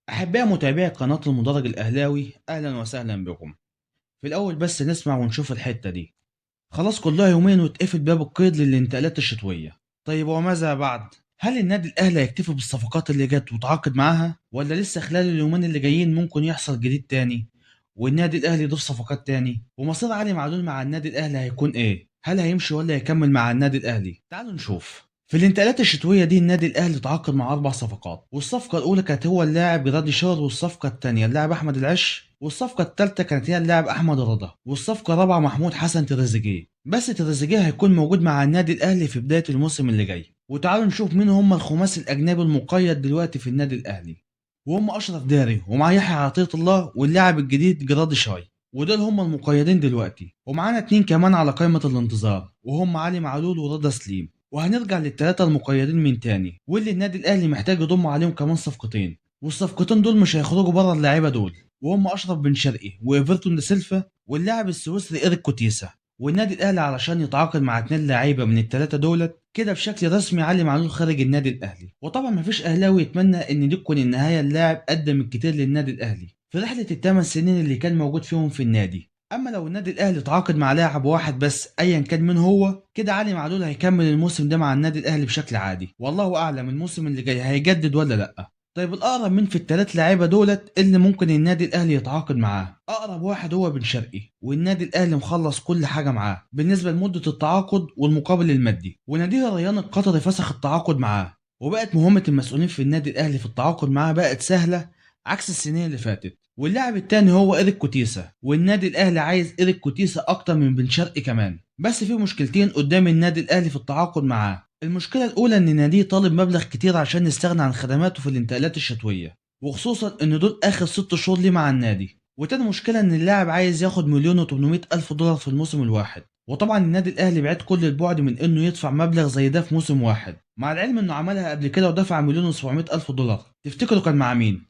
أحباء متابعي قناة المدرج الأهلاوي، أهلا وسهلا بكم. في الأول بس نسمع ونشوف الحتة دي. خلاص كلها يومين واتقفل باب القيد للانتقالات الشتوية. طيب وماذا بعد؟ هل النادي الأهلي هيكتفي بالصفقات اللي جت وتعاقد معاها، ولا لسه خلال اليومين اللي جايين ممكن يحصل جديد تاني والنادي الأهلي يضيف صفقات تاني؟ ومصير علي معلول مع النادي الأهلي هيكون إيه؟ هل هيمشي ولا هيكمل مع النادي الأهلي؟ تعالوا نشوف. في الانتقالات الشتوية دي النادي الأهلي تعاقد مع 4 صفقات، والصفقة الأولى كانت هو اللاعب جرادي شار، والصفقة التانية اللاعب أحمد العش، والصفقة التالتة كانت هي اللاعب أحمد رضا، والصفقة الرابعة محمود حسن تريزيجيه. بس تريزيجيه هيكون موجود مع النادي الأهلي في بداية الموسم اللي جاي. وتعالوا نشوف مين هم الخماسي الأجنبي المقيد دلوقتي في النادي الأهلي. وهم أشرف داري ومع يحيى عطية الله واللاعب الجديد جرادي شاي، ودول هم المقيدين دلوقتي. ومعانا 2 كمان على قائمة الانتظار، وهم علي معلول ورضا سليم. وهنرجع لل3 المقيدين من تاني، واللي النادي الاهلي محتاج يضم عليهم كمان صفقتين، والصفقتين دول مش هيخرجوا بره اللعيبه دول، وهم اشرف بن شرقي وايفرتون دي سيلفا واللاعب السويسري ايريك كوتيسا. والنادي الاهلي علشان يتعاقد مع 2 لعيبه من ال3 دولت كده بشكل رسمي علي معلول خارج النادي الاهلي. وطبعا مفيش اهلاوي يتمنى ان دي تكون النهايه. اللاعب قدم الكتير للنادي الاهلي في رحله ال8 سنين اللي كان موجود فيهم في النادي. اما لو النادي الاهلي تعاقد مع لاعب واحد بس ايا كان من هو، كده علي معلول هيكمل الموسم ده مع النادي الاهلي بشكل عادي، والله اعلم الموسم اللي جاي هيجدد ولا لا. طيب الاقرب مين في ال3 لعيبه دولت اللي ممكن النادي الاهلي يتعاقد معاه؟ اقرب واحد هو بن شرقي، والنادي الاهلي مخلص كل حاجه معاه بالنسبه لمده التعاقد والمقابل المادي، ونادي الريان القطري فسخ التعاقد معاه. وبقت مهمه المسؤولين في النادي الاهلي في التعاقد معاه بقت سهله عكس السنين اللي فاتت. واللاعب التاني هو إيريك كوتيسا، والنادي الأهلي عايز إيريك كوتيسا أكتر من بن شرقي كمان. بس في مشكلتين قدام النادي الأهلي في التعاقد معاه. المشكلة الأولى إن ناديه طالب مبلغ كتير عشان يستغنى عن خدماته في الانتقالات الشتوية، وخصوصا إن دول آخر 6 شهور ليه مع النادي. وتاني مشكلة إن اللاعب عايز ياخد 1,800,000 دولار في الموسم الواحد، وطبعا النادي الأهلي بعيد كل البعد من إنه يدفع مبلغ زي ده في موسم واحد، مع العلم إنه عملها قبل كده ودفع 1,700,000 دولار. تفتكروا كان مع مين؟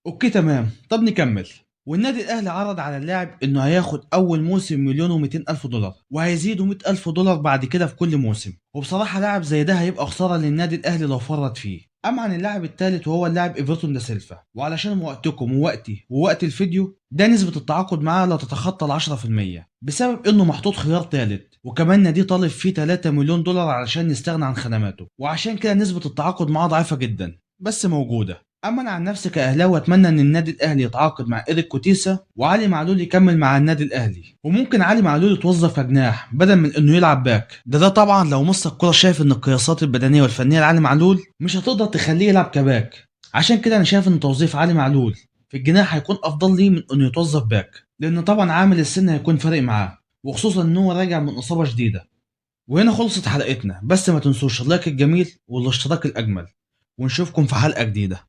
اوكي تمام، طب نكمل. والنادي الاهلي عرض على اللاعب انه هياخد اول موسم 1,200,000 دولار، وهيزيدوا 100,000 دولار بعد كده في كل موسم. وبصراحة لاعب زي ده هيبقى خسارة للنادي الاهلي لو فرط فيه. اما عن اللاعب الثالث وهو اللاعب ايفرتون دا سيلفا، وعلشان وقتكم ووقتي ووقت الفيديو ده نسبة التعاقد معاه لا تتخطى ال 10%، بسبب انه محطوط خيار ثالث، وكمان نادي طالب فيه 3 مليون دولار علشان يستغنى عن خدماته، وعشان كده نسبة التعاقد معاه ضعيفة جدا بس موجودة. اما انا عن نفسي كاهلاوي اتمنى ان النادي الاهلي يتعاقد مع ايريك كوتيسا وعلي معلول يكمل مع النادي الاهلي، وممكن علي معلول يتوظف كجناح بدل من انه يلعب باك. ده طبعا لو مصر الكوره شايف ان القياسات البدنيه والفنيه لعلي معلول مش هتقدر تخليه يلعب كباك. عشان كده انا شايف ان توظيف علي معلول في الجناح هيكون افضل ليه من انه يتوظف باك، لان طبعا عامل السن هيكون فارق معاه، وخصوصا ان هو راجع من اصابه شديده. وهنا خلصت حلقتنا، بس ما تنسوش اللايك الجميل والاشتراك الاجمل، ونشوفكم في حلقه جديده.